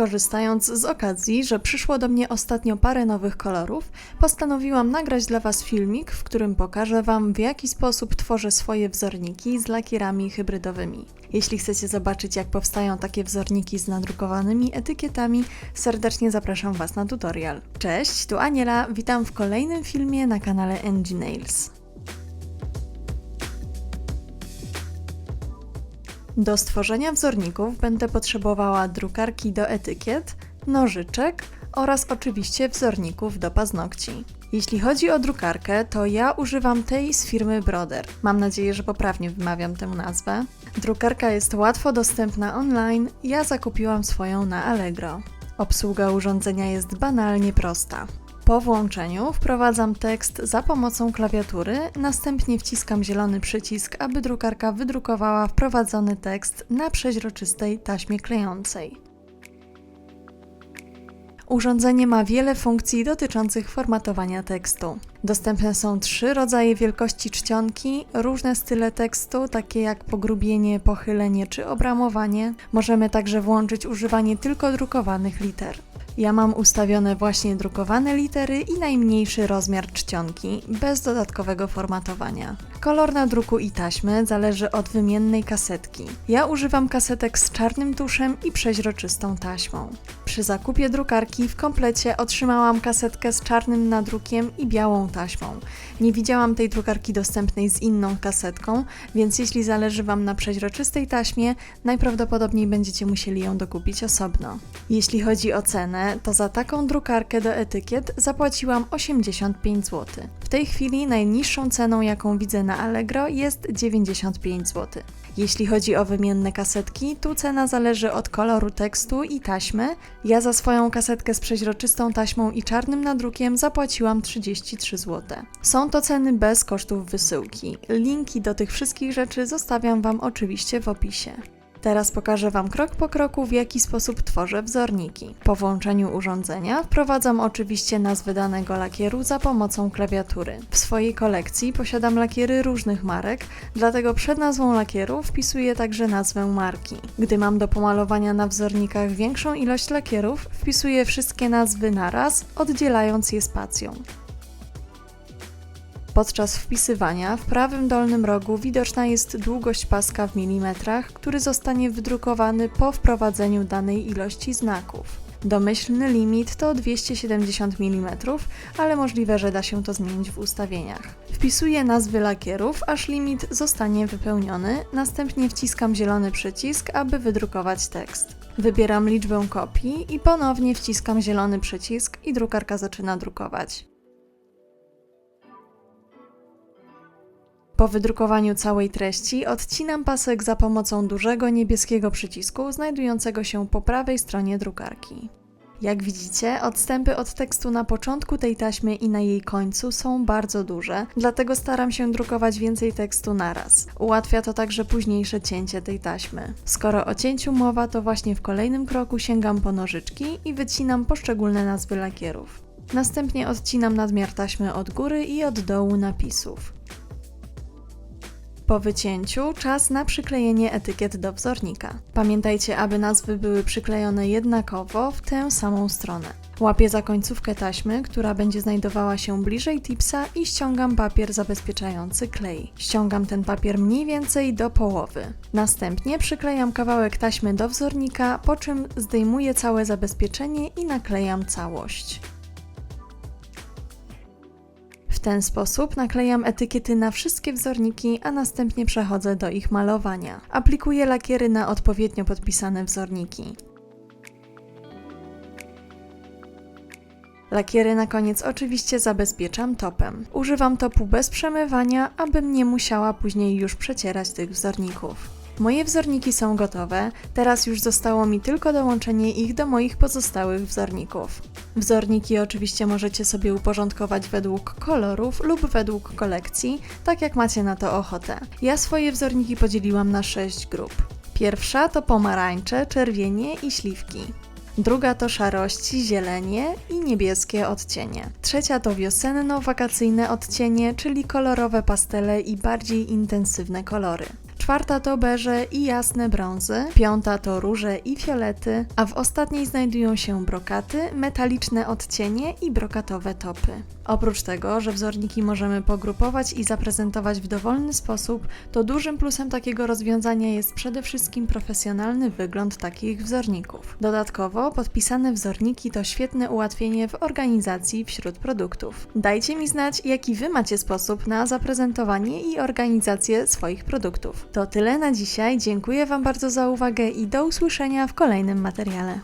Korzystając z okazji, że przyszło do mnie ostatnio parę nowych kolorów, postanowiłam nagrać dla Was filmik, w którym pokażę Wam, w jaki sposób tworzę swoje wzorniki z lakierami hybrydowymi. Jeśli chcecie zobaczyć, jak powstają takie wzorniki z nadrukowanymi etykietami, serdecznie zapraszam Was na tutorial. Cześć, tu Aniela, witam w kolejnym filmie na kanale NG Nails. Do stworzenia wzorników będę potrzebowała drukarki do etykiet, nożyczek oraz oczywiście wzorników do paznokci. Jeśli chodzi o drukarkę, to ja używam tej z firmy Brother. Mam nadzieję, że poprawnie wymawiam tę nazwę. Drukarka jest łatwo dostępna online, ja zakupiłam swoją na Allegro. Obsługa urządzenia jest banalnie prosta. Po włączeniu wprowadzam tekst za pomocą klawiatury, następnie wciskam zielony przycisk, aby drukarka wydrukowała wprowadzony tekst na przeźroczystej taśmie klejącej. Urządzenie ma wiele funkcji dotyczących formatowania tekstu. Dostępne są 3 rodzaje wielkości czcionki, różne style tekstu, takie jak pogrubienie, pochylenie czy obramowanie. Możemy także włączyć używanie tylko drukowanych liter. Ja mam ustawione właśnie drukowane litery i najmniejszy rozmiar czcionki, bez dodatkowego formatowania. Kolor nadruku i taśmy zależy od wymiennej kasetki. Ja używam kasetek z czarnym tuszem i przeźroczystą taśmą. Przy zakupie drukarki w komplecie otrzymałam kasetkę z czarnym nadrukiem i białą taśmą. Nie widziałam tej drukarki dostępnej z inną kasetką, więc jeśli zależy Wam na przeźroczystej taśmie, najprawdopodobniej będziecie musieli ją dokupić osobno. Jeśli chodzi o cenę, to za taką drukarkę do etykiet zapłaciłam 85 zł. W tej chwili najniższą ceną, jaką widzę na Allegro, jest 95 zł. Jeśli chodzi o wymienne kasetki, tu cena zależy od koloru tekstu i taśmy. Ja za swoją kasetkę z przeźroczystą taśmą i czarnym nadrukiem zapłaciłam 33 zł. Są to ceny bez kosztów wysyłki. Linki do tych wszystkich rzeczy zostawiam Wam oczywiście w opisie. Teraz pokażę Wam krok po kroku, w jaki sposób tworzę wzorniki. Po włączeniu urządzenia wprowadzam oczywiście nazwę danego lakieru za pomocą klawiatury. W swojej kolekcji posiadam lakiery różnych marek, dlatego przed nazwą lakieru wpisuję także nazwę marki. Gdy mam do pomalowania na wzornikach większą ilość lakierów, wpisuję wszystkie nazwy naraz, oddzielając je spacją. Podczas wpisywania w prawym dolnym rogu widoczna jest długość paska w milimetrach, który zostanie wydrukowany po wprowadzeniu danej ilości znaków. Domyślny limit to 270 mm, ale możliwe, że da się to zmienić w ustawieniach. Wpisuję nazwy lakierów, aż limit zostanie wypełniony, następnie wciskam zielony przycisk, aby wydrukować tekst. Wybieram liczbę kopii i ponownie wciskam zielony przycisk i drukarka zaczyna drukować. Po wydrukowaniu całej treści odcinam pasek za pomocą dużego niebieskiego przycisku znajdującego się po prawej stronie drukarki. Jak widzicie, odstępy od tekstu na początku tej taśmy i na jej końcu są bardzo duże, dlatego staram się drukować więcej tekstu naraz. Ułatwia to także późniejsze cięcie tej taśmy. Skoro o cięciu mowa, to właśnie w kolejnym kroku sięgam po nożyczki i wycinam poszczególne nazwy lakierów. Następnie odcinam nadmiar taśmy od góry i od dołu napisów. Po wycięciu czas na przyklejenie etykiet do wzornika. Pamiętajcie, aby nazwy były przyklejone jednakowo w tę samą stronę. Łapię za końcówkę taśmy, która będzie znajdowała się bliżej tipsa i ściągam papier zabezpieczający klej. Ściągam ten papier mniej więcej do połowy. Następnie przyklejam kawałek taśmy do wzornika, po czym zdejmuję całe zabezpieczenie i naklejam całość. W ten sposób naklejam etykiety na wszystkie wzorniki, a następnie przechodzę do ich malowania. Aplikuję lakiery na odpowiednio podpisane wzorniki. Lakiery na koniec oczywiście zabezpieczam topem. Używam topu bez przemywania, abym nie musiała później już przecierać tych wzorników. Moje wzorniki są gotowe, teraz już zostało mi tylko dołączenie ich do moich pozostałych wzorników. Wzorniki oczywiście możecie sobie uporządkować według kolorów lub według kolekcji, tak jak macie na to ochotę. Ja swoje wzorniki podzieliłam na 6 grup. Pierwsza to pomarańcze, czerwienie i śliwki. Druga to szarości, zielenie i niebieskie odcienie. Trzecia to wiosenno-wakacyjne odcienie, czyli kolorowe pastele i bardziej intensywne kolory. czwarta to beże i jasne brązy, piąta to róże i fiolety, a w ostatniej znajdują się brokaty, metaliczne odcienie i brokatowe topy. Oprócz tego, że wzorniki możemy pogrupować i zaprezentować w dowolny sposób, to dużym plusem takiego rozwiązania jest przede wszystkim profesjonalny wygląd takich wzorników. Dodatkowo podpisane wzorniki to świetne ułatwienie w organizacji wśród produktów. Dajcie mi znać, jaki Wy macie sposób na zaprezentowanie i organizację swoich produktów. To tyle na dzisiaj, dziękuję Wam bardzo za uwagę i do usłyszenia w kolejnym materiale.